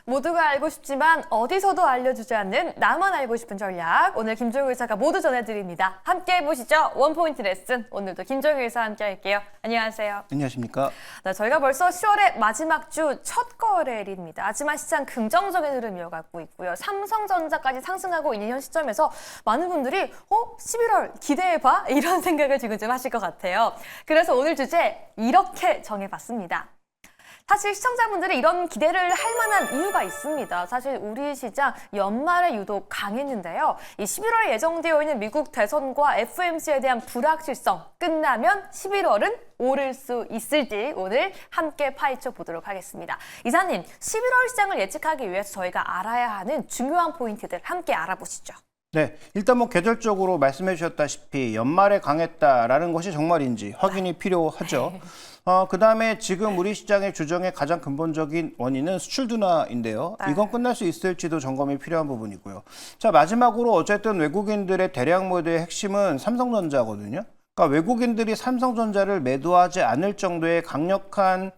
모두가 알고 싶지만 어디서도 알려주지 않는 나만 알고 싶은 전략. 오늘 김종일 의사가 모두 전해드립니다. 함께 해보시죠. 원포인트 레슨. 오늘도 김종일 의사와 함께 할게요. 안녕하세요. 안녕하십니까. 네, 저희가 벌써 10월의 마지막 주 첫 거래일입니다. 하지만 시장 긍정적인 흐름 이어가고 있고요. 삼성전자까지 상승하고 있는 현 시점에서 많은 분들이 11월 기대해봐? 이런 생각을 지금 좀 하실 것 같아요. 그래서 오늘 주제 이렇게 정해봤습니다. 사실 시청자분들이 이런 기대를 할 만한 이유가 있습니다. 사실 우리 시장 연말에 유독 강했는데요. 이 11월에 예정되어 있는 미국 대선과 FOMC에 대한 불확실성 끝나면 11월은 오를 수 있을지 오늘 함께 파헤쳐 보도록 하겠습니다. 이사님, 11월 시장을 예측하기 위해서 저희가 알아야 하는 중요한 포인트들 함께 알아보시죠. 네, 일단 계절적으로 말씀해 주셨다시피 연말에 강했다라는 것이 정말인지 확인이 필요하죠. 그다음에 지금 우리 시장의 주정의 가장 근본적인 원인은 수출 둔화인데요. 이건 끝날 수 있을지도 점검이 필요한 부분이고요. 자, 마지막으로 어쨌든 외국인들의 대량 매도의 핵심은 삼성전자거든요. 그러니까 외국인들이 삼성전자를 매도하지 않을 정도의 강력한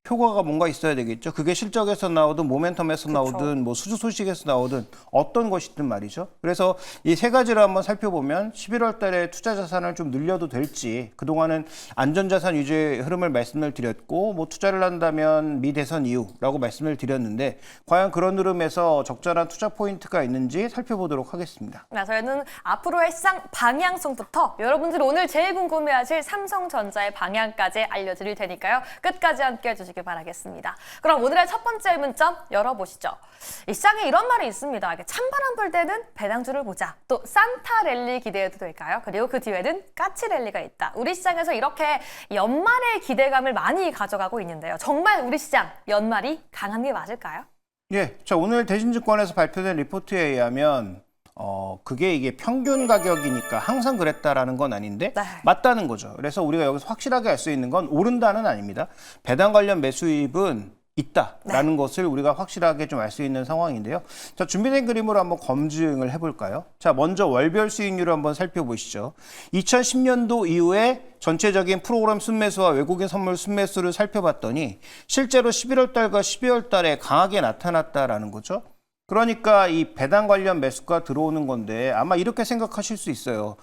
효과가 뭔가 있어야 되겠죠. 그게 실적에서 나오든 모멘텀에서 나오든 수주 소식에서 나오든 어떤 것이든 말이죠. 그래서 이 세 가지를 한번 살펴보면 11월 달에 투자 자산을 좀 늘려도 될지, 그동안은 안전자산 위주의 흐름을 말씀을 드렸고 투자를 한다면 미 대선 이후라고 말씀을 드렸는데 과연 그런 흐름에서 적절한 투자 포인트가 있는지 살펴보도록 하겠습니다. 네, 저희는 앞으로의 시장 방향성부터 여러분들이 오늘 제일 궁금해하실 삼성전자의 방향까지 알려드릴 테니까요. 끝까지 함께 해주시기 바라겠습니다. 그럼 오늘의 첫 번째 문점 열어보시죠. 이 시장에 이런 말이 있습니다. 찬바람 불 때는 배당주를 보자. 또 산타 랠리 기대해도 될까요? 그리고 그 뒤에는 까치 랠리가 있다. 우리 시장에서 이렇게 연말의 기대감을 많이 가져가고 있는데요. 정말 우리 시장 연말이 강한 게 맞을까요? 예, 자, 오늘 대신증권에서 발표된 리포트에 의하면 이게 평균 가격이니까 항상 그랬다라는 건 아닌데 맞다는 거죠. 그래서 우리가 여기서 확실하게 알 수 있는 건 오른다는 아닙니다. 배당 관련 매수입은 있다라는 것을 우리가 확실하게 좀 알 수 있는 상황인데요. 자, 준비된 그림으로 한번 검증을 해볼까요? 자, 먼저 월별 수익률을 한번 살펴보시죠. 2010년도 이후에 전체적인 프로그램 순매수와 외국인 선물 순매수를 살펴봤더니 실제로 11월 달과 12월 달에 강하게 나타났다라는 거죠. 그러니까 이 배당 관련 매수가 들어오는 건데 아마 이렇게 생각하실 수 있어요.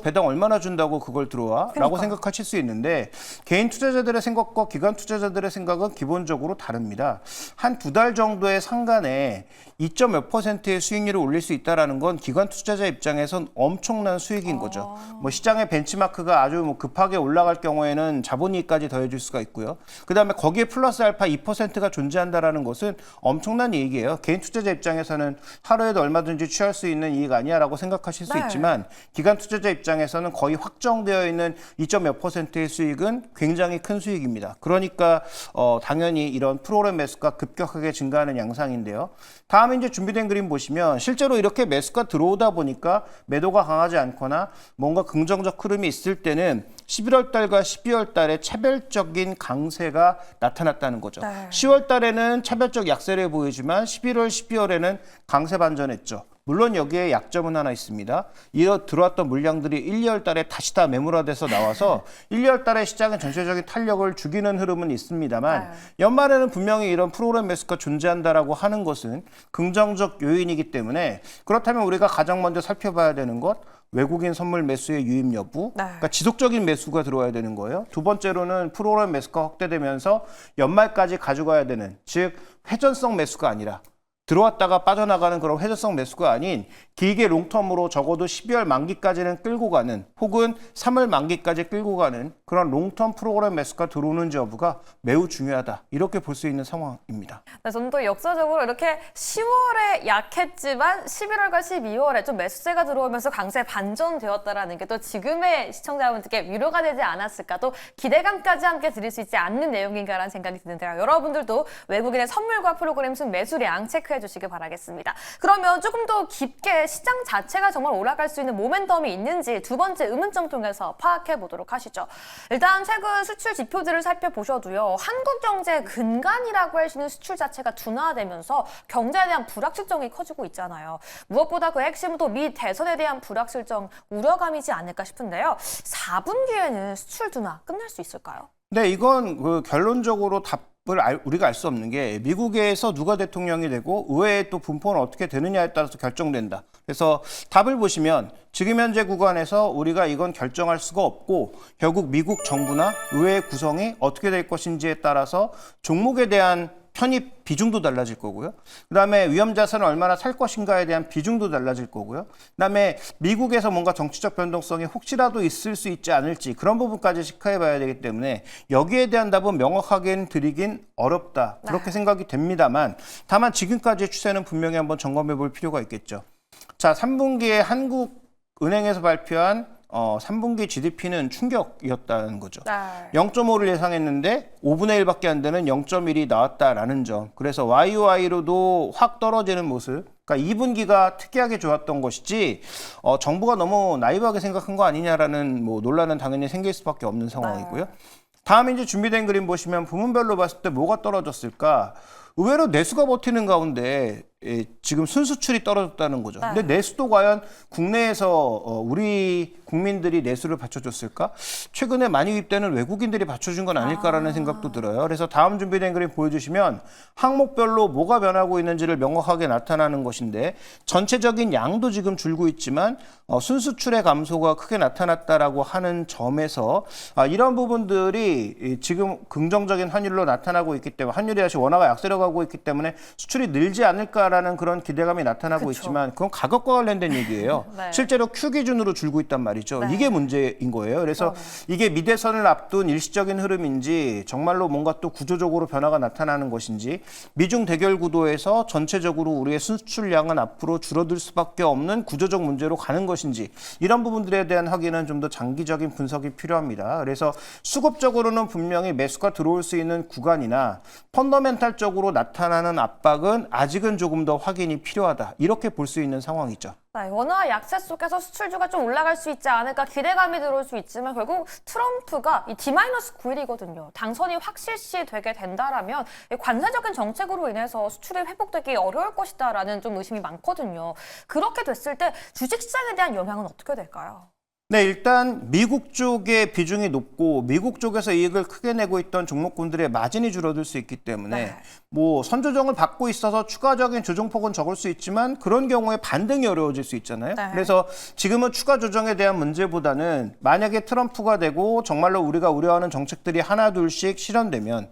배당 얼마나 준다고 그걸 들어와? 라고 생각하실 수 있는데 개인 투자자들의 생각과 기관 투자자들의 생각은 기본적으로 다릅니다. 한 두 달 정도의 상간에 2몇 %의 수익률을 올릴 수 있다는 건 기관 투자자 입장에선 엄청난 수익인 거죠. 시장의 벤치마크가 아주 급하게 올라갈 경우에는 자본이익까지 더해줄 수가 있고요. 그다음에 거기에 플러스 알파 2%가 존재한다는 것은 엄청난 이익이에요. 개인 투자자 입장에서는 하루에도 얼마든지 취할 수 있는 이익 아니야라고 생각하실 수 있지만 기관 투자자 입장에서는 거의 확정되어 있는 2몇 %의 수익은 굉장히 큰 수익입니다. 그러니까 당연히 이런 프로그램 매수가 급격하게 증가하는 양상인데요. 다음에 이제 준비된 그림 보시면 실제로 이렇게 매수가 들어오다 보니까 매도가 강하지 않거나 뭔가 긍정적 흐름이 있을 때는 11월 달과 12월 달에 차별적인 강세가 나타났다는 거죠. 10월 달에는 차별적 약세를 보이지만 11월, 12월에는 강세 반전했죠. 물론 여기에 약점은 하나 있습니다. 들어왔던 물량들이 1, 2월 달에 다시 다 매물화돼서 나와서 1, 2월 달에 시장의 전체적인 탄력을 죽이는 흐름은 있습니다만 연말에는 분명히 이런 프로그램 매수가 존재한다라고 하는 것은 긍정적 요인이기 때문에 그렇다면 우리가 가장 먼저 살펴봐야 되는 것 외국인 선물 매수의 유입 여부, 그러니까 지속적인 매수가 들어와야 되는 거예요. 두 번째로는 프로그램 매수가 확대되면서 연말까지 가져가야 되는, 즉 회전성 매수가 아니라 들어왔다가 빠져나가는 그런 회전성 매수가 아닌 길게 롱텀으로 적어도 12월 만기까지는 끌고 가는 혹은 3월 만기까지 끌고 가는 그런 롱텀 프로그램 매수가 들어오는지 여부가 매우 중요하다. 이렇게 볼 수 있는 상황입니다. 네, 저는 또 역사적으로 이렇게 10월에 약했지만 11월과 12월에 좀 매수세가 들어오면서 강세 반전되었다라는 게 또 지금의 시청자분들께 위로가 되지 않았을까, 또 기대감까지 함께 드릴 수 있지 않는 내용인가라는 생각이 드는데요. 여러분들도 외국인의 선물과 프로그램 순 매수량 체크해 주시기 바라겠습니다. 그러면 조금 더 깊게 시장 자체가 정말 올라갈 수 있는 모멘텀이 있는지 두 번째 의문점 통해서 파악해 보도록 하시죠. 일단 최근 수출 지표들을 살펴보셔도요. 한국 경제의 근간이라고 할 수 있는 수출 자체가 둔화되면서 경제에 대한 불확실성이 커지고 있잖아요. 무엇보다 그 핵심은 또 미 대선에 대한 불확실성, 우려감이지 않을까 싶은데요. 4분기에는 수출 둔화 끝날 수 있을까요? 네, 이건 그 결론적으로 우리가 알 수 없는 게 미국에서 누가 대통령이 되고 의회의 또 분포는 어떻게 되느냐에 따라서 결정된다. 그래서 답을 보시면 지금 현재 구간에서 우리가 이건 결정할 수가 없고 결국 미국 정부나 의회의 구성이 어떻게 될 것인지에 따라서 종목에 대한 편입 비중도 달라질 거고요. 그다음에 위험 자산을 얼마나 살 것인가에 대한 비중도 달라질 거고요. 그다음에 미국에서 뭔가 정치적 변동성이 혹시라도 있을 수 있지 않을지 그런 부분까지 시카해 봐야 되기 때문에 여기에 대한 답은 명확하게 드리긴 어렵다. 그렇게 생각이 됩니다만 다만 지금까지의 추세는 분명히 한번 점검해 볼 필요가 있겠죠. 자, 3분기에 한국은행에서 발표한 3분기 GDP는 충격이었다는 거죠. 0.5를 예상했는데 5분의 1밖에 안 되는 0.1이 나왔다라는 점. 그래서 YOY로도 확 떨어지는 모습. 그러니까 2분기가 특이하게 좋았던 것이지 정부가 너무 나이브하게 생각한 거 아니냐라는 뭐 논란은 당연히 생길 수밖에 없는 상황이고요. 다음 이제 준비된 그림 보시면 부문별로 봤을 때 뭐가 떨어졌을까? 의외로 내수가 버티는 가운데 지금 순수출이 떨어졌다는 거죠. 근데 내수도 과연 국내에서 우리 국민들이 내수를 받쳐줬을까? 최근에 많이 유입되는 외국인들이 받쳐준 건 아닐까라는 생각도 들어요. 그래서 다음 준비된 그림 보여주시면 항목별로 뭐가 변하고 있는지를 명확하게 나타나는 것인데 전체적인 양도 지금 줄고 있지만 순수출의 감소가 크게 나타났다라고 하는 점에서 이런 부분들이 지금 긍정적인 환율로 나타나고 있기 때문에 환율이 다시 원화가 약세로 가고 있기 때문에 수출이 늘지 않을까라는 그런 기대감이 나타나고 있지만 그건 가격과 관련된 얘기예요. 실제로 Q 기준으로 줄고 있단 말이죠. 이게 문제인 거예요. 그래서 이게 미대선을 앞둔 일시적인 흐름인지 정말로 뭔가 또 구조적으로 변화가 나타나는 것인지 미중 대결 구도에서 전체적으로 우리의 수출량은 앞으로 줄어들 수밖에 없는 구조적 문제로 가는 것인지 이런 부분들에 대한 확인은 좀 더 장기적인 분석이 필요합니다. 그래서 수급적으로는 분명히 매수가 들어올 수 있는 구간이나 펀더멘탈적으로 나타나는 압박은 아직은 조금 더 확인이 필요하다. 이렇게 볼 수 있는 상황이죠. 원화 약세 속에서 수출주가 좀 올라갈 수 있지 않을까 기대감이 들어올 수 있지만 결국 트럼프가 이 D-9이거든요. 당선이 확실시 되게 된다라면 관세적인 정책으로 인해서 수출이 회복되기 어려울 것이다라는 좀 의심이 많거든요. 그렇게 됐을 때 주식시장에 대한 영향은 어떻게 될까요? 네, 일단 미국 쪽의 비중이 높고 미국 쪽에서 이익을 크게 내고 있던 종목군들의 마진이 줄어들 수 있기 때문에 뭐 선조정을 받고 있어서 추가적인 조정폭은 적을 수 있지만 그런 경우에 반등이 어려워질 수 있잖아요. 그래서 지금은 추가 조정에 대한 문제보다는 만약에 트럼프가 되고 정말로 우리가 우려하는 정책들이 하나 둘씩 실현되면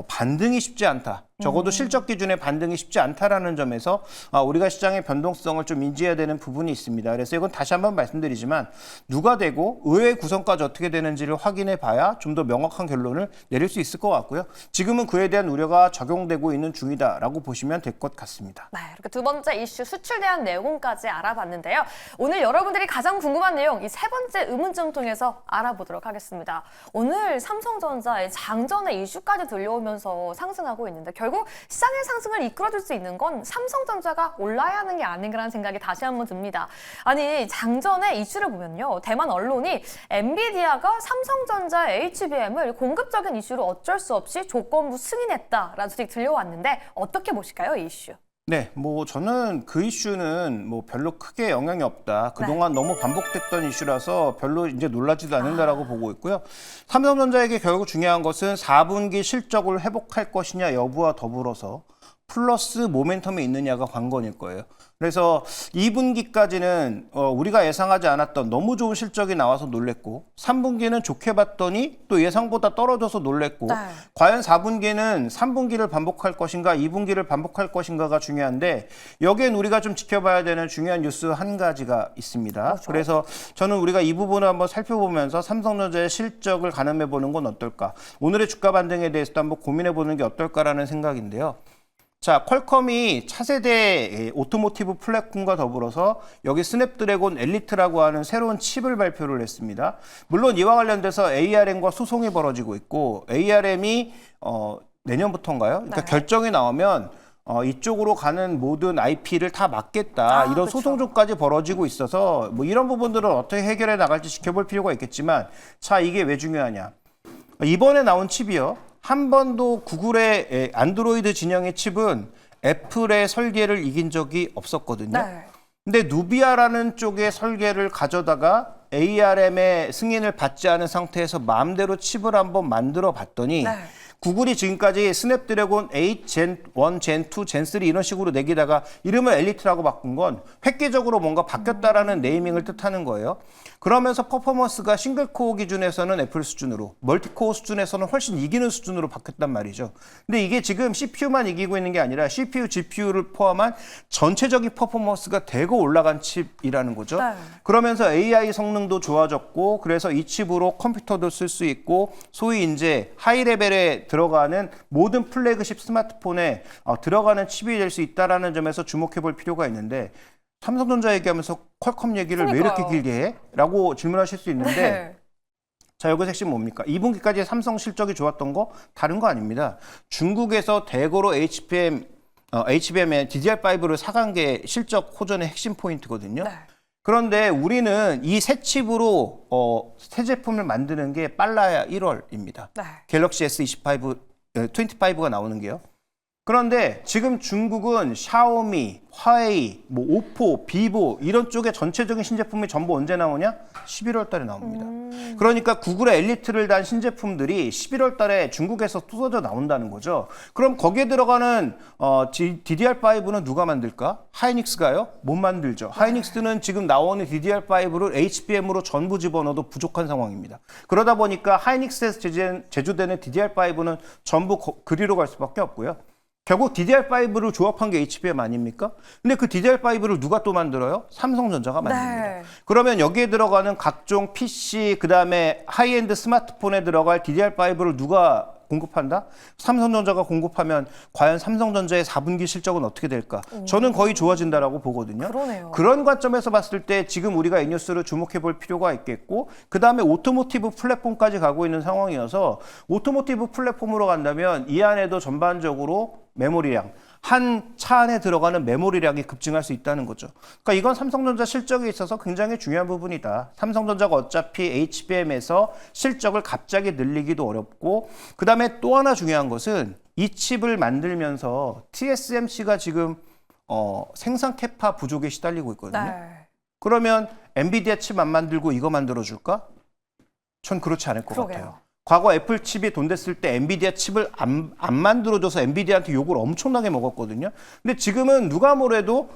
반등이 쉽지 않다. 적어도 실적 기준의 반등이 쉽지 않다라는 점에서 우리가 시장의 변동성을 좀 인지해야 되는 부분이 있습니다. 그래서 이건 다시 한번 말씀드리지만 누가 되고 의회 구성까지 어떻게 되는지를 확인해 봐야 좀 더 명확한 결론을 내릴 수 있을 것 같고요. 지금은 그에 대한 우려가 적용되고 있는 중이다라고 보시면 될 것 같습니다. 네, 이렇게 두 번째 이슈 수출 대한 내용까지 알아봤는데요. 오늘 여러분들이 가장 궁금한 내용 이 세 번째 의문점 통해서 알아보도록 하겠습니다. 오늘 삼성전자의 장전의 이슈까지 들려오면서 상승하고 있는데 결국 시장의 상승을 이끌어줄 수 있는 건 삼성전자가 올라야 하는 게 아닌가라는 생각이 다시 한번 듭니다. 아니 장전의 이슈를 보면요. 대만 언론이 엔비디아가 삼성전자 HBM을 공급적인 이슈로 어쩔 수 없이 조건부 승인했다라는 소식이 들려왔는데 어떻게 보실까요, 이 이슈? 네, 뭐 저는 그 이슈는 뭐 별로 크게 영향이 없다. 그동안 너무 반복됐던 이슈라서 별로 이제 놀라지도 않는다라고 보고 있고요. 삼성전자에게 결국 중요한 것은 4분기 실적을 회복할 것이냐 여부와 더불어서 플러스 모멘텀이 있느냐가 관건일 거예요. 그래서 2분기까지는 우리가 예상하지 않았던 너무 좋은 실적이 나와서 놀랬고 3분기는 좋게 봤더니 또 예상보다 떨어져서 놀랬고 과연 4분기는 3분기를 반복할 것인가 2분기를 반복할 것인가가 중요한데 여기엔 우리가 좀 지켜봐야 되는 중요한 뉴스 한 가지가 있습니다. 그래서 저는 우리가 이 부분을 한번 살펴보면서 삼성전자의 실적을 가늠해 보는 건 어떨까. 오늘의 주가 반등에 대해서도 한번 고민해 보는 게 어떨까라는 생각인데요. 자, 퀄컴이 차세대 오토모티브 플랫폼과 더불어서 여기 스냅드래곤 엘리트라고 하는 새로운 칩을 발표를 했습니다. 물론 이와 관련돼서 ARM과 소송이 벌어지고 있고 ARM이 내년부터인가요? 그러니까 결정이 나오면 이쪽으로 가는 모든 IP를 다 막겠다. 이런 소송조까지 벌어지고 있어서 뭐 이런 부분들은 어떻게 해결해 나갈지 지켜볼 필요가 있겠지만 자, 이게 왜 중요하냐. 이번에 나온 칩이요. 한 번도 구글의 안드로이드 진영의 칩은 애플의 설계를 이긴 적이 없었거든요. 근데 누비아라는 쪽의 설계를 가져다가 ARM의 승인을 받지 않은 상태에서 마음대로 칩을 한번 만들어 봤더니 네. 구글이 지금까지 스냅드래곤 8, 젠 1, 젠 2, 젠 3 이런 식으로 내기다가 이름을 엘리트라고 바꾼 건 획기적으로 뭔가 바뀌었다라는 네이밍을 뜻하는 거예요. 그러면서 퍼포먼스가 싱글코어 기준에서는 애플 수준으로, 멀티코어 수준에서는 훨씬 이기는 수준으로 바뀌었단 말이죠. 근데 이게 지금 CPU만 이기고 있는 게 아니라 CPU, GPU를 포함한 전체적인 퍼포먼스가 대거 올라간 칩이라는 거죠. 네. 그러면서 AI 성능도 좋아졌고, 그래서 이 칩으로 컴퓨터도 쓸 수 있고, 소위 이제 하이 레벨에 들어가는 모든 플래그십 스마트폰에 들어가는 칩이 될 수 있다라는 점에서 주목해 볼 필요가 있는데, 삼성전자 얘기하면서 퀄컴 얘기를 왜 이렇게 길게 해? 라고 질문하실 수 있는데 네. 자, 여기서 핵심 뭡니까? 2분기까지 삼성 실적이 좋았던 거 다른 거 아닙니다. 중국에서 대거로 HBM의 DDR5를 사간 게 실적 호전의 핵심 포인트거든요. 네. 그런데 우리는 이 새 칩으로 새 제품을 만드는 게 빨라야 1월입니다. 네. 갤럭시 S25, 25가 나오는 게요. 그런데 지금 중국은 샤오미, 화웨이, 뭐 오포, 비보 이런 쪽의 전체적인 신제품이 전부 언제 나오냐? 11월 달에 나옵니다. 그러니까 구글의 엘리트를 단 신제품들이 11월 달에 중국에서 쏟아져 나온다는 거죠. 그럼 거기에 들어가는 DDR5는 누가 만들까? 하이닉스가요? 못 만들죠. 하이닉스는 지금 나오는 DDR5를 HBM으로 전부 집어넣어도 부족한 상황입니다. 그러다 보니까 하이닉스에서 제조되는 DDR5는 전부 그리로 갈 수밖에 없고요. 결국 DDR5를 조합한 게 HBM 아닙니까? 근데 그 DDR5를 누가 또 만들어요? 삼성전자가 만듭니다. 네. 그러면 여기에 들어가는 각종 PC, 그다음에 하이엔드 스마트폰에 들어갈 DDR5를 누가 공급한다? 삼성전자가 공급하면 과연 삼성전자의 4분기 실적은 어떻게 될까? 저는 거의 좋아진다라고 보거든요. 그러네요. 그런 관점에서 봤을 때 지금 우리가 이 뉴스를 주목해 볼 필요가 있겠고, 그다음에 오토모티브 플랫폼까지 가고 있는 상황이어서 오토모티브 플랫폼으로 간다면 이 안에도 전반적으로 메모리량, 한 차 안에 들어가는 메모리량이 급증할 수 있다는 거죠. 그러니까 이건 삼성전자 실적에 있어서 굉장히 중요한 부분이다. 삼성전자가 어차피 HBM에서 실적을 갑자기 늘리기도 어렵고, 그다음에 또 하나 중요한 것은 이 칩을 만들면서 TSMC가 지금 생산 캐파 부족에 시달리고 있거든요. 네. 그러면 엔비디아 칩 안 만들고 이거 만들어줄까? 전 그렇지 않을 것 그러게요. 같아요. 과거 애플 칩이 돈 됐을 때 엔비디아 칩을 안 만들어줘서 엔비디아한테 욕을 엄청나게 먹었거든요. 근데 지금은 누가 뭐래도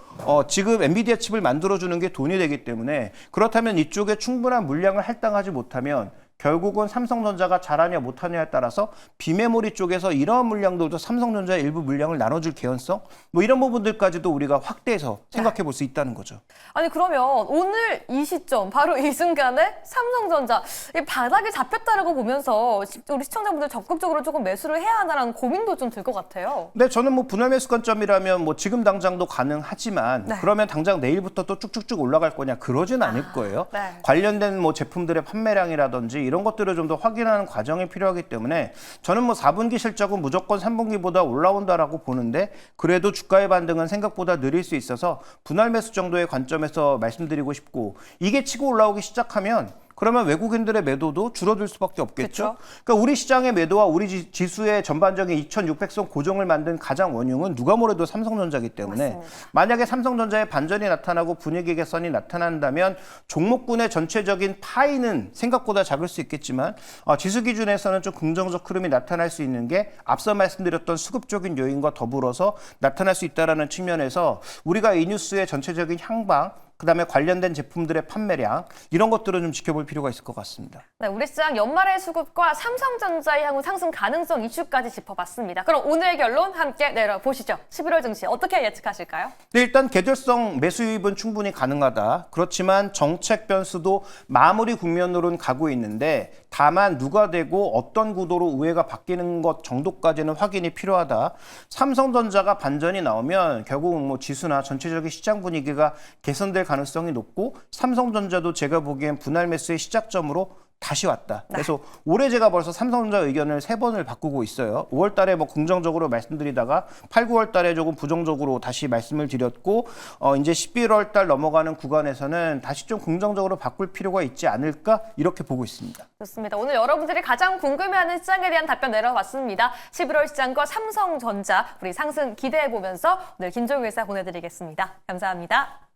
지금 엔비디아 칩을 만들어주는 게 돈이 되기 때문에, 그렇다면 이쪽에 충분한 물량을 할당하지 못하면 결국은 삼성전자가 잘하냐 못하냐에 따라서 비메모리 쪽에서 이러한 물량들도 삼성전자의 일부 물량을 나눠줄 개연성, 뭐 이런 부분들까지도 우리가 확대해서 생각해 볼 수 있다는 거죠. 아니 그러면 오늘 이 시점 바로 이 순간에 삼성전자 이 바닥이 잡혔다라고 보면서 우리 시청자분들 적극적으로 조금 매수를 해야 하나라는 고민도 좀 들 것 같아요. 네, 저는 뭐 분할 매수 관점이라면 뭐 지금 당장도 가능하지만 네. 그러면 당장 내일부터 또 쭉쭉쭉 올라갈 거냐? 그러진 않을 거예요. 네. 관련된 뭐 제품들의 판매량이라든지 이런 것들을 좀 더 확인하는 과정이 필요하기 때문에 저는 뭐 4분기 실적은 무조건 3분기보다 올라온다라고 보는데, 그래도 주가의 반등은 생각보다 느릴 수 있어서 분할 매수 정도의 관점에서 말씀드리고 싶고, 이게 치고 올라오기 시작하면 그러면 외국인들의 매도도 줄어들 수밖에 없겠죠. 그쵸? 그러니까 우리 시장의 매도와 우리 지수의 전반적인 2600선 고정을 만든 가장 원흉은 누가 뭐래도 삼성전자이기 때문에, 맞습니다. 만약에 삼성전자의 반전이 나타나고 분위기 개선이 나타난다면 종목군의 전체적인 파이는 생각보다 작을 수 있겠지만 지수 기준에서는 좀 긍정적 흐름이 나타날 수 있는 게 앞서 말씀드렸던 수급적인 요인과 더불어서 나타날 수 있다는 측면에서 우리가 이 뉴스의 전체적인 향방, 그다음에 관련된 제품들의 판매량, 이런 것들은 좀 지켜볼 필요가 있을 것 같습니다. 네, 우리 시장 연말의 수급과 삼성전자의 향후 상승 가능성 이슈까지 짚어봤습니다. 그럼 오늘의 결론 함께 내려보시죠. 11월 증시 어떻게 예측하실까요? 네, 일단 계절성 매수 유입은 충분히 가능하다. 그렇지만 정책 변수도 마무리 국면으로는 가고 있는데, 다만 누가 되고 어떤 구도로 우회가 바뀌는 것 정도까지는 확인이 필요하다. 삼성전자가 반전이 나오면 결국은 뭐 지수나 전체적인 시장 분위기가 개선될 가능성이 높고, 삼성전자도 제가 보기엔 분할 매수의 시작점으로 다시 왔다. 그래서 올해 제가 벌써 삼성전자 의견을 3번을 바꾸고 있어요. 5월 달에 뭐 긍정적으로 말씀드리다가 8, 9월 달에 조금 부정적으로 다시 말씀을 드렸고, 이제 11월 달 넘어가는 구간에서는 다시 좀 긍정적으로 바꿀 필요가 있지 않을까, 이렇게 보고 있습니다. 좋습니다. 오늘 여러분들이 가장 궁금해하는 시장에 대한 답변 내려봤습니다. 11월 시장과 삼성전자 우리 상승 기대해보면서 오늘 김종우 회사 보내드리겠습니다. 감사합니다.